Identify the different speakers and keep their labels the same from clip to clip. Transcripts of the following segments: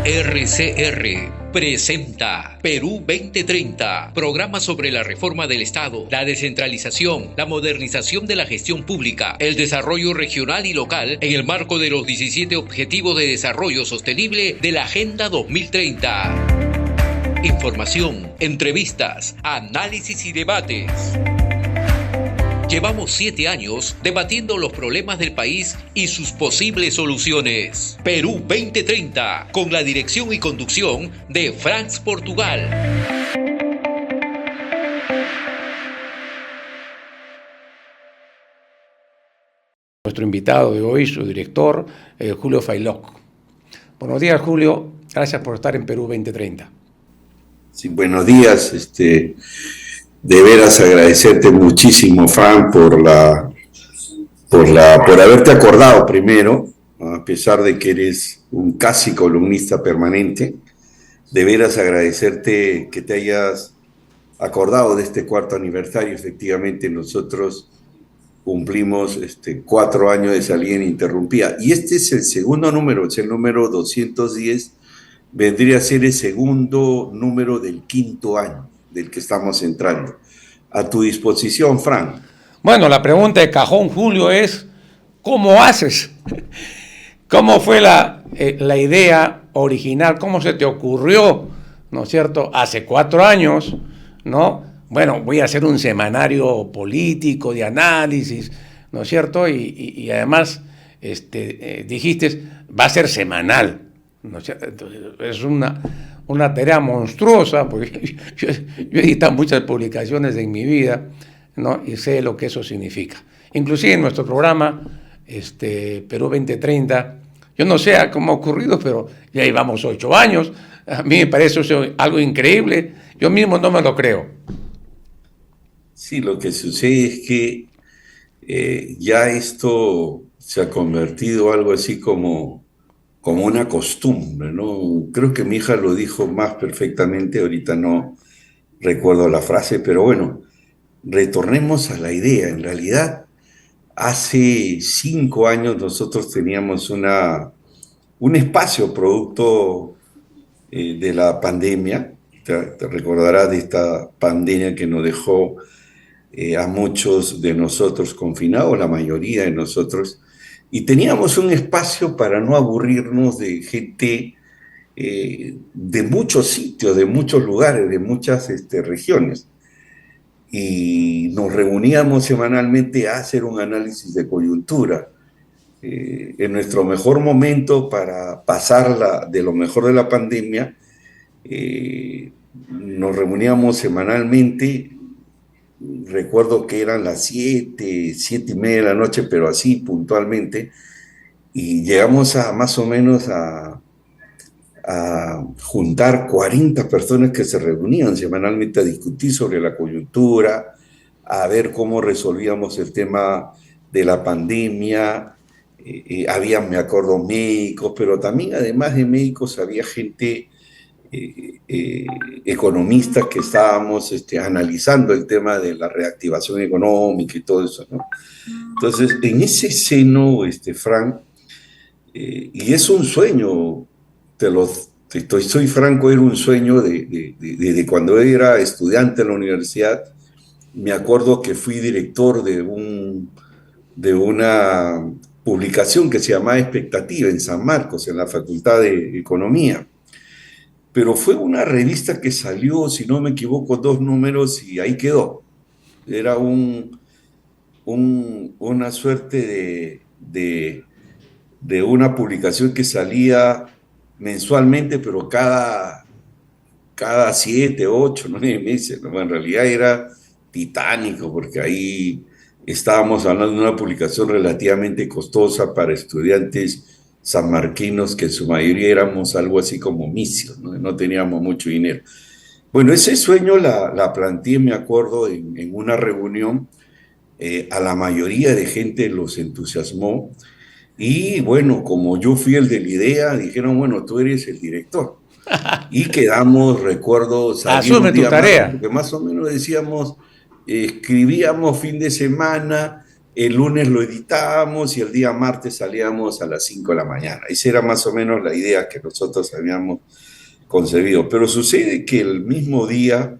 Speaker 1: RCR presenta Perú 2030, programa sobre la reforma del Estado, la descentralización, la modernización de la gestión pública, el desarrollo regional y local en el marco de los 17 Objetivos de Desarrollo Sostenible de la Agenda 2030. Información, entrevistas, análisis y debates. Llevamos 7 años debatiendo los problemas del país y sus posibles soluciones. Perú 2030, con la dirección y conducción de Franz Portugal.
Speaker 2: Nuestro invitado de hoy, su director, Julio Failoc. Buenos días, Julio. Gracias por estar en Perú 2030.
Speaker 3: Sí, buenos días. De veras agradecerte muchísimo, Fran, por haberte acordado primero, a pesar de que eres un casi columnista permanente. De veras agradecerte que te hayas acordado de este 4º aniversario. Efectivamente, nosotros cumplimos 4 años de salida ininterrumpida. Y este es el segundo número, es el número 210, vendría a ser el segundo número del 5º año del que estamos entrando. A tu disposición, Fran.
Speaker 2: Bueno, la pregunta de cajón, Julio, es ¿cómo haces? ¿Cómo fue la idea original? ¿Cómo se te ocurrió, no es cierto, hace 4 años, ¿no? Bueno, voy a hacer un semanario político de análisis, ¿no es cierto? Y además dijiste, va a ser semanal, ¿no es cierto? Entonces, es una tarea monstruosa, porque yo he editado muchas publicaciones en mi vida, ¿no? Y sé lo que eso significa. Inclusive en nuestro programa, Perú 2030, yo no sé cómo ha ocurrido, pero ya llevamos 8 años. A mí me parece eso algo increíble. Yo mismo no me lo creo.
Speaker 3: Sí, lo que sucede es que ya esto se ha convertido en algo así como una costumbre, ¿no? Creo que mi hija lo dijo más perfectamente, ahorita no recuerdo la frase, pero bueno, retornemos a la idea. En realidad, hace 5 años nosotros teníamos un espacio producto de la pandemia. Te recordarás de esta pandemia que nos dejó a muchos de nosotros confinados, la mayoría de nosotros, y teníamos un espacio para no aburrirnos de gente de muchos sitios, de muchos lugares, de muchas regiones. Y nos reuníamos semanalmente a hacer un análisis de coyuntura. En nuestro mejor momento para pasar de lo mejor de la pandemia, nos reuníamos semanalmente. Recuerdo que eran las 7:30 de la noche, pero así puntualmente, y llegamos a más o menos a juntar 40 personas que se reunían semanalmente a discutir sobre la coyuntura, a ver cómo resolvíamos el tema de la pandemia. Había, me acuerdo, médicos, pero también además de médicos había gente, economistas que estábamos analizando el tema de la reactivación económica y todo eso, ¿no? Entonces, en ese seno, Frank, y es un sueño, soy franco, era un sueño de cuando era estudiante en la universidad. Me acuerdo que fui director de una publicación que se llamaba Expectativa en San Marcos, en la Facultad de Economía. Pero fue una revista que salió, si no me equivoco, 2 números y ahí quedó. Era una suerte de una publicación que salía mensualmente, pero cada 7, 8, 9 meses, ¿no? En realidad era titánico, porque ahí estábamos hablando de una publicación relativamente costosa para estudiantes sanmarquinos, que en su mayoría éramos algo así como misios, ¿no? No teníamos mucho dinero. Bueno, ese sueño la planteé, me acuerdo, en una reunión. A la mayoría de gente los entusiasmó. Y bueno, como yo fui el de la idea, dijeron, bueno, tú eres el director. Y quedamos, recuerdo, salir
Speaker 2: Asume
Speaker 3: un
Speaker 2: tu
Speaker 3: día más,
Speaker 2: tarea.
Speaker 3: porque más o menos decíamos, escribíamos fin de semana, el lunes lo editábamos y el día martes salíamos a las 5 de la mañana. Esa era más o menos la idea que nosotros habíamos concebido. Pero sucede que el mismo día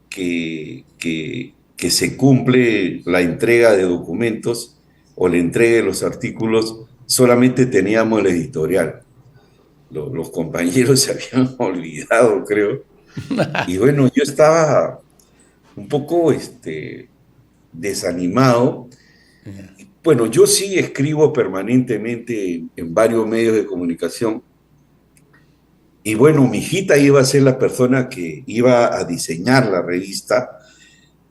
Speaker 3: que se cumple la entrega de documentos o la entrega de los artículos, solamente teníamos el editorial. Los compañeros se habían olvidado, creo. Y bueno, yo estaba un poco desanimado. Bueno, yo sí escribo permanentemente en varios medios de comunicación. Y bueno, mi hijita iba a ser la persona que iba a diseñar la revista.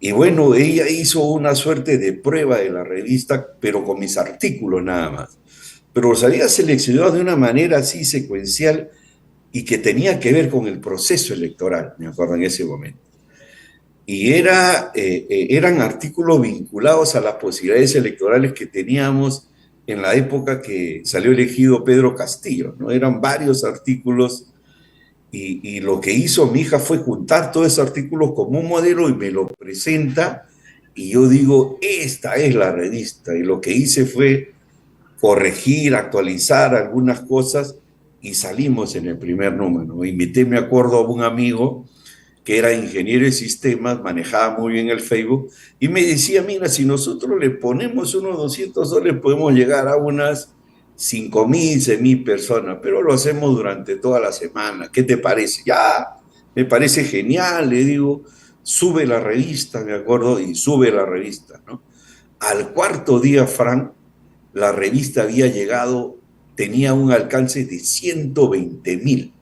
Speaker 3: Y bueno, ella hizo una suerte de prueba de la revista, pero con mis artículos nada más. Pero los había seleccionado de una manera así secuencial y que tenía que ver con el proceso electoral, me acuerdo en ese momento. Y eran artículos vinculados a las posibilidades electorales que teníamos en la época que salió elegido Pedro Castillo, ¿no? Eran varios artículos y lo que hizo mi hija fue juntar todos esos artículos como un modelo y me lo presenta y yo digo, esta es la revista. Y lo que hice fue corregir, actualizar algunas cosas y salimos en el primer número. Invité, me acuerdo, a un amigo que era ingeniero de sistemas, manejaba muy bien el Facebook, y me decía, mira, si nosotros le ponemos unos $200, podemos llegar a unas 5.000, 6.000 personas, pero lo hacemos durante toda la semana. ¿Qué te parece? Ya, me parece genial, le digo, sube la revista, me acuerdo, y sube la revista, ¿no? Al cuarto día, Frank, la revista había llegado, tenía un alcance de 120.000.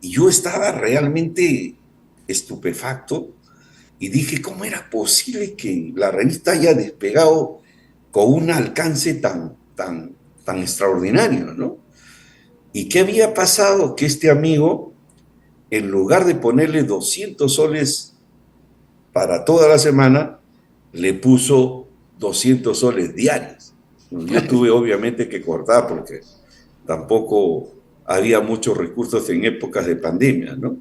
Speaker 3: Y yo estaba realmente estupefacto y dije, ¿cómo era posible que la revista haya despegado con un alcance tan extraordinario, ¿no? ¿Y qué había pasado? Que este amigo, en lugar de ponerle 200 soles para toda la semana, le puso 200 soles diarios. Yo tuve obviamente que cortar porque tampoco había muchos recursos en épocas de pandemia, ¿no?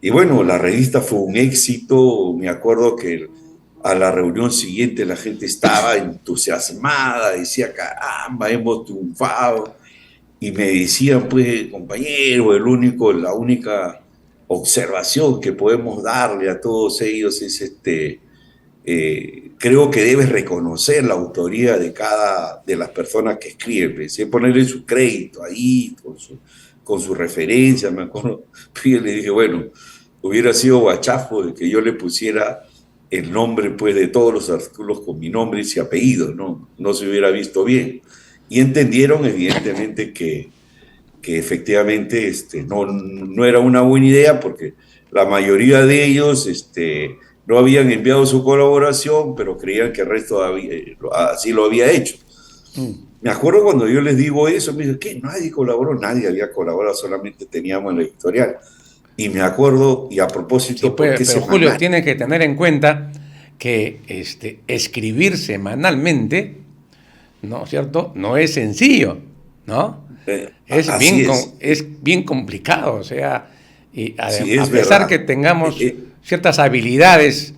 Speaker 3: Y bueno, la revista fue un éxito. Me acuerdo que a la reunión siguiente la gente estaba entusiasmada, decía, caramba, hemos triunfado. Y me decían, pues, compañero, la única observación que podemos darle a todos ellos es creo que debes reconocer la autoría de cada de las personas que escriben, pensé ponerle su crédito ahí, con su referencia, me acuerdo. Y yo le dije, bueno, hubiera sido guachafo de que yo le pusiera el nombre, pues, de todos los artículos con mi nombre y apellido, ¿no? No se hubiera visto bien. Y entendieron, evidentemente, que efectivamente no era una buena idea porque la mayoría de ellos no habían enviado su colaboración, pero creían que el resto así lo había hecho. Me acuerdo cuando yo les digo eso, me dicen, ¿qué? Nadie colaboró, nadie había colaborado, solamente teníamos el editorial. Y me acuerdo, y a propósito,
Speaker 2: sí, pero Julio, tiene que tener en cuenta que escribir semanalmente, ¿no es cierto? No es sencillo, ¿no? Es bien complicado, o sea, y
Speaker 3: sí,
Speaker 2: a pesar que tengamos ciertas habilidades,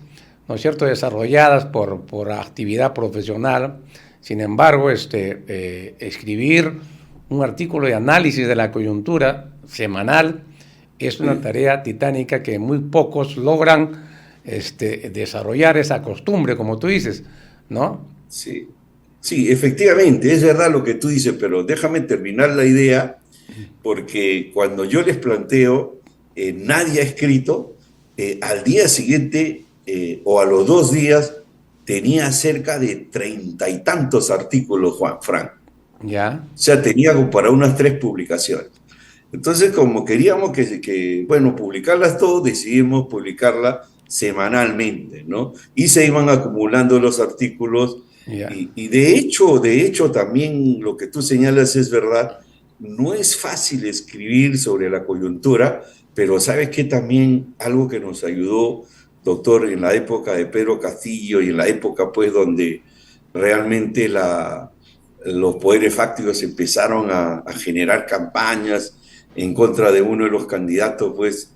Speaker 2: ¿no es cierto?, desarrolladas por actividad profesional, sin embargo, escribir un artículo de análisis de la coyuntura semanal es una tarea titánica que muy pocos logran desarrollar esa costumbre, como tú dices, ¿no?
Speaker 3: Sí. Sí, efectivamente, es verdad lo que tú dices, pero déjame terminar la idea, porque cuando yo les planteo, nadie ha escrito, al día siguiente o a los 2 días tenía cerca de 30 y tantos artículos, Juan Frank.
Speaker 2: Ya.
Speaker 3: O sea, tenía como para unas 3 publicaciones. Entonces, como queríamos bueno, publicarlas todas, decidimos publicarla semanalmente, ¿no? Y se iban acumulando los artículos.
Speaker 2: Yeah.
Speaker 3: Y de hecho, también lo que tú señalas es verdad. No es fácil escribir sobre la coyuntura, pero ¿sabes qué? También algo que nos ayudó, doctor, en la época de Pedro Castillo y en la época, pues, donde realmente los poderes fácticos empezaron a generar campañas en contra de uno de los candidatos, pues,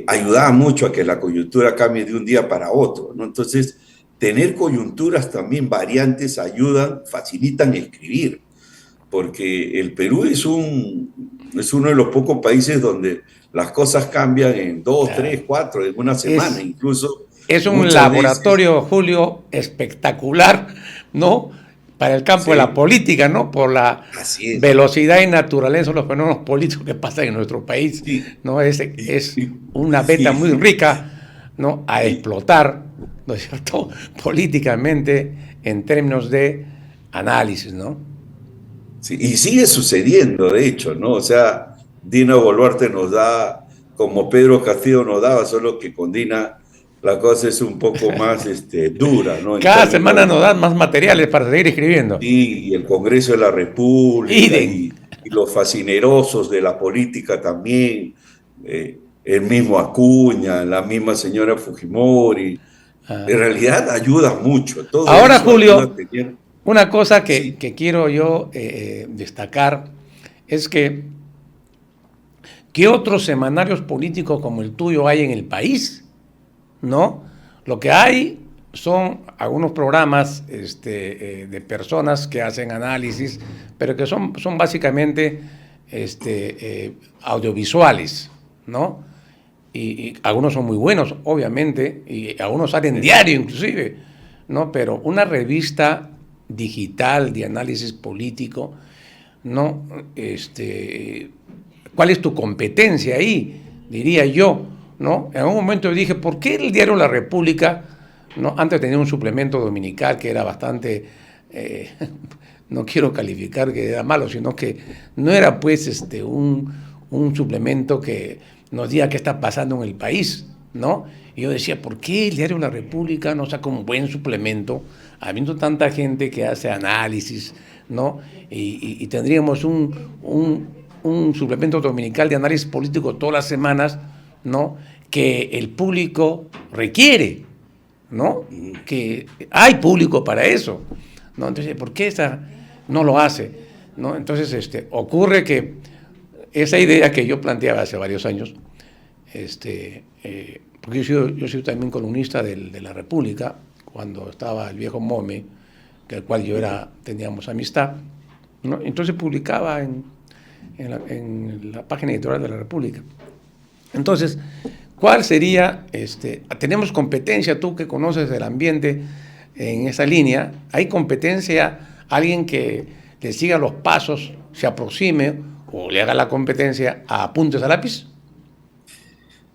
Speaker 3: ayudaba mucho a que la coyuntura cambie de un día para otro, ¿no? Entonces, tener coyunturas también variantes ayudan, facilitan escribir, porque el Perú es uno de los pocos países donde las cosas cambian en 2, 3, 4, en una semana, incluso
Speaker 2: Es un
Speaker 3: muchas veces.
Speaker 2: laboratorio, Julio, espectacular, ¿no? Para el campo de la
Speaker 3: Sí,
Speaker 2: política, ¿no? Por la
Speaker 3: así es.
Speaker 2: velocidad y naturaleza de los fenómenos políticos que pasan en nuestro país,
Speaker 3: Sí,
Speaker 2: ¿no?
Speaker 3: y-
Speaker 2: Es
Speaker 3: y-
Speaker 2: una beta
Speaker 3: sí,
Speaker 2: muy
Speaker 3: sí,
Speaker 2: rica, ¿no? A
Speaker 3: y-
Speaker 2: explotar, ¿no es cierto? Políticamente en términos de análisis, ¿no?
Speaker 3: sí, y sigue sucediendo, de hecho, ¿no? O sea, Dina Boluarte nos da, como Pedro Castillo nos daba, solo que con Dina la cosa es un poco más dura, ¿no? En
Speaker 2: Cada
Speaker 3: términos
Speaker 2: semana
Speaker 3: de,
Speaker 2: nos dan más materiales para seguir escribiendo.
Speaker 3: sí, y el Congreso de la República
Speaker 2: Idem.
Speaker 3: y los fascinerosos de la política también, el mismo Acuña, la misma señora Fujimori, en realidad ayuda mucho, todo
Speaker 2: Ahora,
Speaker 3: eso ayuda a
Speaker 2: Julio,
Speaker 3: tener,
Speaker 2: una cosa
Speaker 3: sí,
Speaker 2: que quiero yo destacar es que ¿qué otros semanarios políticos como el tuyo hay en el país? ¿No? Lo que hay son algunos programas de personas que hacen análisis, pero que son básicamente audiovisuales, ¿no? Y algunos son muy buenos, obviamente, y algunos salen diario inclusive, ¿no? Pero una revista digital de análisis político, ¿no? ¿Cuál es tu competencia ahí? Diría yo, ¿no? En algún momento dije, ¿por qué el diario La República, ¿no? Antes tenía un suplemento dominical que era bastante, eh, no quiero calificar que era malo, sino que no era pues un suplemento que nos diga qué está pasando en el país, ¿no? Y yo decía, ¿por qué el diario La República no saca un buen suplemento, habiendo tanta gente que hace análisis, ¿no? Y tendríamos un suplemento dominical de análisis político todas las semanas, ¿no? Que el público requiere, ¿no? Que hay público para eso, ¿no? Entonces, ¿por qué esa no lo hace? ¿No? Entonces, ocurre que esa idea que yo planteaba hace varios años, porque yo soy también columnista de La República, cuando estaba el viejo Mome, que el cual teníamos amistad, ¿no? Entonces publicaba en la página editorial de La República. Entonces, ¿cuál sería, tenemos competencia, tú que conoces el ambiente en esa línea, hay competencia, alguien que le siga los pasos, se aproxime o le haga la competencia a apuntes a lápiz?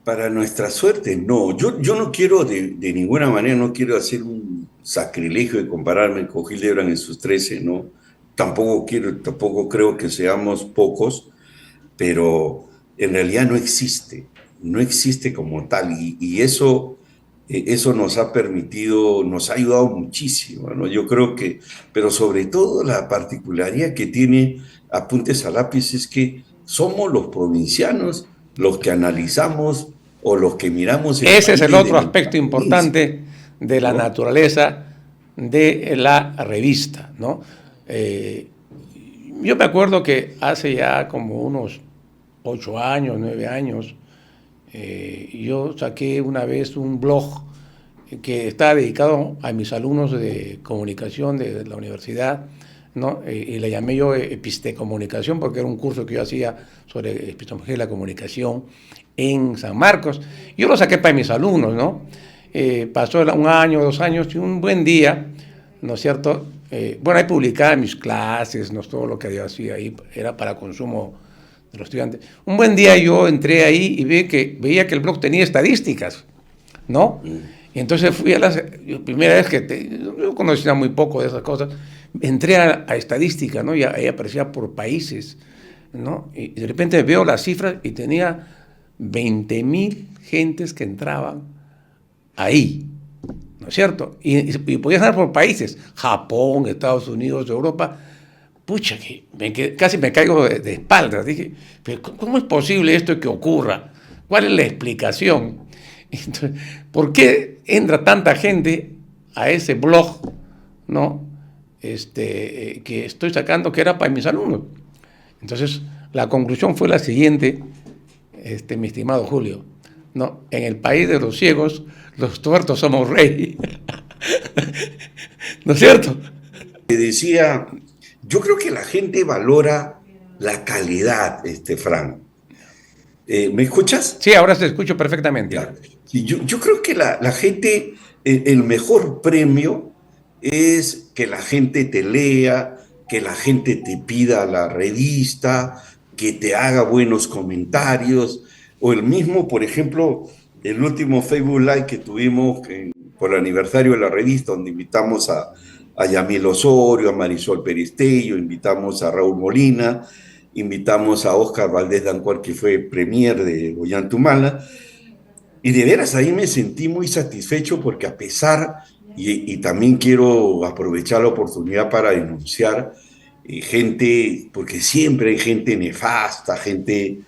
Speaker 3: para nuestra suerte, no. Yo no quiero de ninguna manera, no quiero hacer un sacrilegio de compararme con Hildebrand en sus 13, ¿no? Tampoco creo que seamos pocos, pero en realidad no existe como tal, y eso nos ha permitido, nos ha ayudado muchísimo, ¿no? Yo creo que, pero sobre todo la particularidad que tiene Apuntes a Lápiz es que somos los provincianos los que analizamos o los que miramos el
Speaker 2: Ese es
Speaker 3: país
Speaker 2: el
Speaker 3: desde
Speaker 2: otro
Speaker 3: nuestra
Speaker 2: aspecto
Speaker 3: provincia,
Speaker 2: importante de la
Speaker 3: ¿no?
Speaker 2: naturaleza de la revista, ¿no? Yo me acuerdo que hace ya como unos 8 años, 9 años, yo saqué una vez un blog que está dedicado a mis alumnos de comunicación de la universidad, ¿no? Y le llamé yo Epistecomunicación porque era un curso que yo hacía sobre epistemología de la comunicación en San Marcos. Yo lo saqué para mis alumnos, ¿no? Pasó un año, 2 años y un buen día, ¿no es cierto? Bueno, ahí publicaba mis clases, no todo lo que yo hacía ahí era para consumo de los estudiantes. Un buen día yo entré ahí y veía que el blog tenía estadísticas, ¿no? Y entonces fui primera vez yo conocía muy poco de esas cosas, entré a estadística, ¿no? Y ahí aparecía por países, ¿no? Y de repente veo las cifras y tenía 20,000 gentes que entraban ahí, ¿no es cierto? Y podías andar por países, Japón, Estados Unidos, Europa. Pucha, casi me caigo de espaldas. Dije, pero ¿cómo es posible esto que ocurra? ¿Cuál es la explicación? Entonces, ¿por qué entra tanta gente a ese blog, ¿no? Que estoy sacando, que era para mis alumnos? Entonces, la conclusión fue la siguiente, mi estimado Julio, ¿no? En el país de los ciegos, los tuertos somos rey. ¿No es cierto?
Speaker 3: Te decía, yo creo que la gente valora la calidad, Fran. ¿Me escuchas?
Speaker 2: Sí, ahora te escucho perfectamente.
Speaker 3: Ya. Sí, yo creo que la gente, el mejor premio es que la gente te lea, que la gente te pida la revista, que te haga buenos comentarios, o el mismo, por ejemplo, el último Facebook Live que tuvimos por el aniversario de la revista, donde invitamos a Yamil Osorio, a Marisol Perestello, invitamos a Raúl Molina, invitamos a Oscar Valdés Dancuar, que fue premier de Ollantumala, y de veras ahí me sentí muy satisfecho porque a pesar, y también quiero aprovechar la oportunidad para denunciar gente, porque siempre hay gente nefasta, gente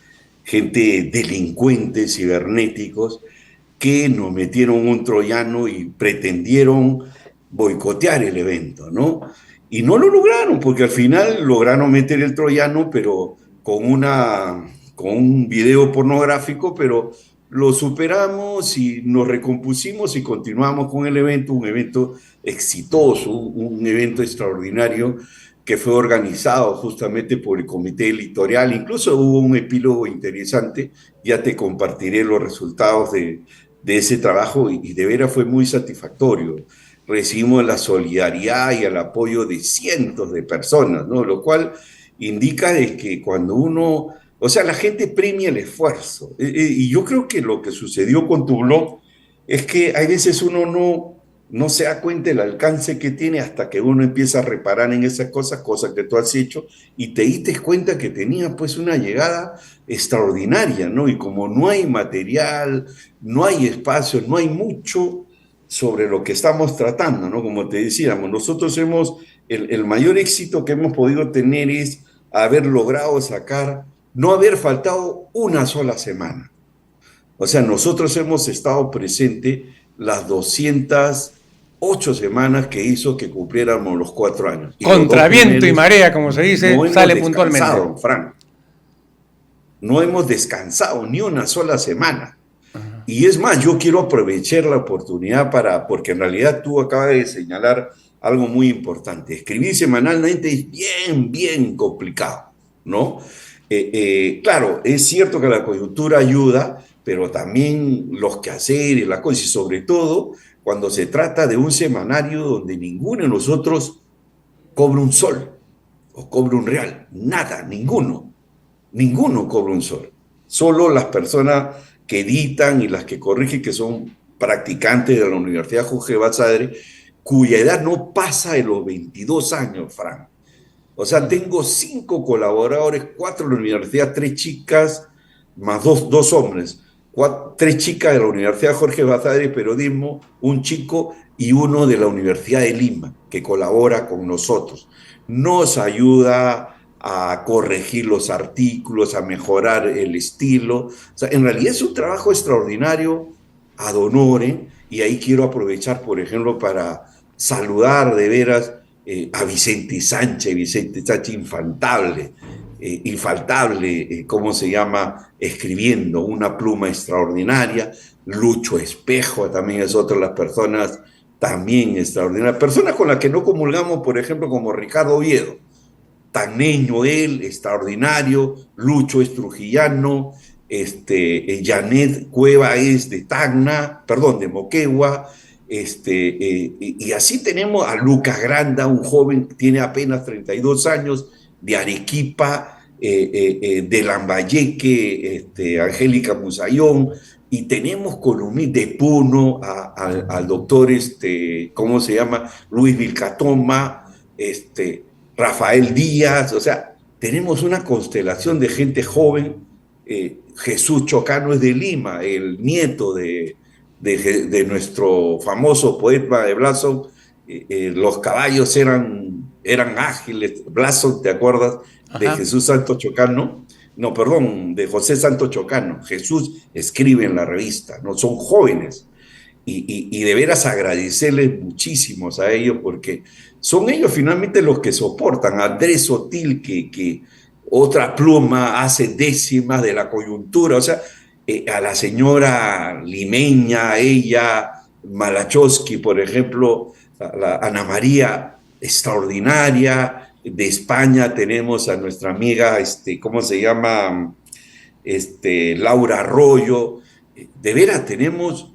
Speaker 3: delincuentes cibernéticos, que nos metieron un troyano y pretendieron boicotear el evento, ¿no? Y no lo lograron, porque al final lograron meter el troyano, pero con un video pornográfico, pero lo superamos y nos recompusimos y continuamos con el evento, un evento exitoso, un evento extraordinario que fue organizado justamente por el Comité Editorial. Incluso hubo un epílogo interesante, ya te compartiré los resultados de ese trabajo y de veras fue muy satisfactorio. Recibimos la solidaridad y el apoyo de cientos de personas, ¿no? Lo cual indica de que cuando uno, o sea, la gente premia el esfuerzo. Y yo creo que lo que sucedió con tu blog es que hay veces uno no se da cuenta del alcance que tiene hasta que uno empieza a reparar en esas cosas que tú has hecho, y te diste cuenta que tenía pues una llegada extraordinaria, ¿no? Y como no hay material, no hay espacio, no hay mucho sobre lo que estamos tratando, ¿no? Como te decíamos, nosotros el mayor éxito que hemos podido tener es haber logrado sacar, no haber faltado una sola semana. O sea, nosotros hemos estado presentes las 208 semanas que hizo que cumpliéramos los 4 años. Y los
Speaker 2: Contra
Speaker 3: dos
Speaker 2: viento y
Speaker 3: primeros
Speaker 2: marea, como se dice,
Speaker 3: no hemos
Speaker 2: sale puntualmente.
Speaker 3: descansado, Frank. No hemos descansado ni una sola semana. Y es más, yo quiero aprovechar la oportunidad porque en realidad tú acabas de señalar algo muy importante. Escribir semanalmente es bien complicado, ¿no? Claro, es cierto que la coyuntura ayuda, pero también los quehaceres, las cosas, y sobre todo cuando se trata de un semanario donde ninguno de nosotros cobra un sol o cobra un real, nada, ninguno cobra un sol. Solo las personas que editan y las que corrigen, que son practicantes de la Universidad Jorge Basadre, cuya edad no pasa de los 22 años, Frank. O sea, tengo 5 colaboradores, 4 de la universidad, 3 chicas, más dos hombres, 3 chicas de la Universidad Jorge Basadre de Periodismo, un chico y uno de la Universidad de Lima, que colabora con nosotros. Nos ayuda a corregir los artículos, a mejorar el estilo. O sea, en realidad es un trabajo extraordinario ad honorem, y ahí quiero aprovechar, por ejemplo, para saludar de veras a Vicente Sánchez infaltable, ¿cómo se llama? Escribiendo, una pluma extraordinaria. Lucho Espejo también es otra de las personas también extraordinarias. Personas con las que no comulgamos, por ejemplo, como Ricardo Oviedo. Taneño él, extraordinario. Lucho es trujillano. Janet Cueva es de Tacna, perdón, de Moquegua. Y así tenemos a Lucas Granda, un joven que tiene apenas 32 años, de Arequipa, de Lambayeque, Angélica Musayón, y tenemos columnistas de Puno al doctor, ¿cómo se llama? Luis Vilcatoma, Rafael Díaz. O sea, tenemos una constelación de gente joven. Jesús Chocano es de Lima, el nieto de nuestro famoso poeta de Blasón. Los caballos eran ágiles. Blasón, ¿te acuerdas? De
Speaker 2: Ajá.
Speaker 3: Jesús Santo Chocano. No, perdón, de José Santo Chocano. Jesús escribe en la revista, ¿no? Son jóvenes. Y de veras agradecerles muchísimo a ellos, porque son ellos finalmente los que soportan. Andrés Sotil, que otra pluma hace décimas de la coyuntura. O sea, a la señora limeña, ella, Malachowski, por ejemplo, la Ana María, extraordinaria. De España tenemos a nuestra amiga, ¿cómo se llama? Laura Arroyo. De veras tenemos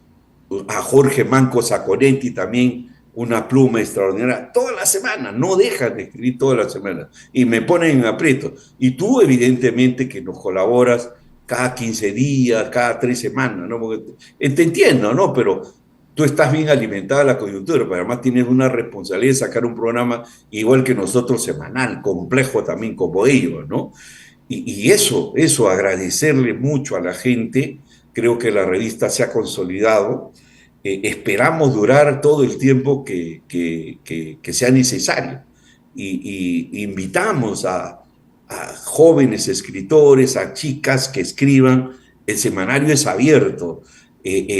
Speaker 3: a Jorge Manco Saconetti también, una pluma extraordinaria. Toda la semana, no dejan de escribir toda la semana. Y me ponen en aprieto. Y tú, evidentemente, que nos colaboras cada 15 días, cada 3 semanas, ¿no? Porque te entiendo, ¿no? Pero tú estás bien alimentada la coyuntura, pero además tienes una responsabilidad de sacar un programa igual que nosotros, semanal, complejo también como ellos, ¿no? Y eso, agradecerle mucho a la gente. Creo que la revista se ha consolidado. Esperamos durar todo el tiempo que sea necesario. Y invitamos a jóvenes escritores, a chicas que escriban. El semanario es abierto.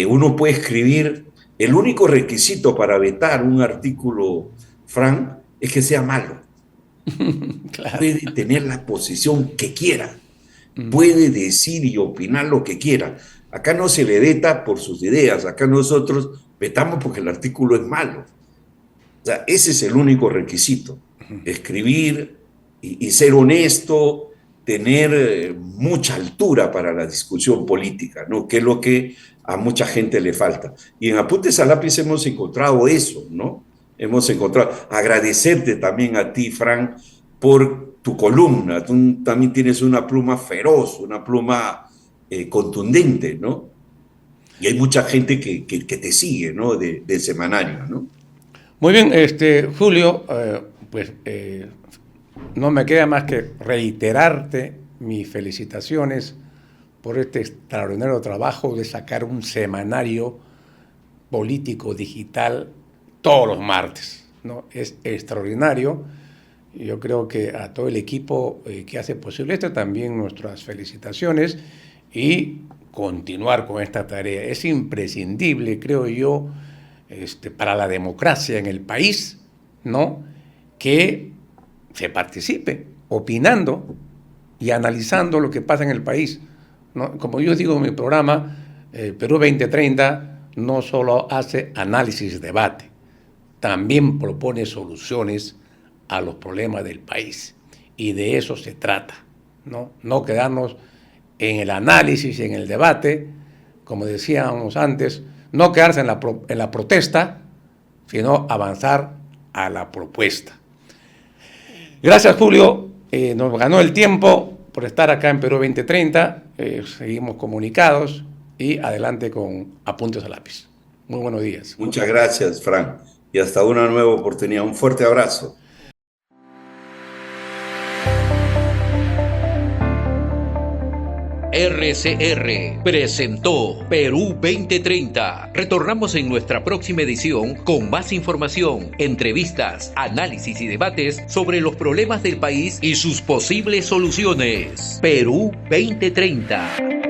Speaker 3: Uno puede escribir. El único requisito para vetar un artículo, Frank, es que sea malo. Claro. Puede tener la posición que quiera, puede decir y opinar lo que quiera. Acá no se le veta por sus ideas, acá nosotros vetamos porque el artículo es malo. O sea, ese es el único requisito, escribir y ser honesto, tener mucha altura para la discusión política, ¿no? Que es lo que a mucha gente le falta. Y en Apuntes a Lápiz hemos encontrado eso, ¿no? Hemos encontrado. Agradecerte también a ti, Frank, por tu columna. Tú también tienes una pluma feroz, una pluma contundente, ¿no? Y hay mucha gente que te sigue, ¿no? De semanario, ¿no?
Speaker 2: Muy bien, Julio, no me queda más que reiterarte mis felicitaciones por este extraordinario trabajo de sacar un semanario político digital todos los martes, ¿no? Es extraordinario. Yo creo que a todo el equipo que hace posible esto también nuestras felicitaciones y continuar con esta tarea. Es imprescindible, creo yo, para la democracia en el país, ¿no? Que se participe opinando y analizando lo que pasa en el país, ¿no? Como yo digo en mi programa, Perú 2030 no solo hace análisis, debate, también propone soluciones a los problemas del país. Y de eso se trata, ¿no? No quedarnos en el análisis y en el debate, como decíamos antes, no quedarse en la protesta, sino avanzar a la propuesta. Gracias, Julio. Nos ganó el tiempo por estar acá en Perú 2030. Seguimos comunicados y adelante con Apuntes a Lápiz. Muy buenos días.
Speaker 3: Muchas gracias, Frank. Y hasta una nueva oportunidad. Un fuerte abrazo.
Speaker 1: RCR presentó Perú 2030. Retornamos en nuestra próxima edición con más información, entrevistas, análisis y debates sobre los problemas del país y sus posibles soluciones. Perú 2030.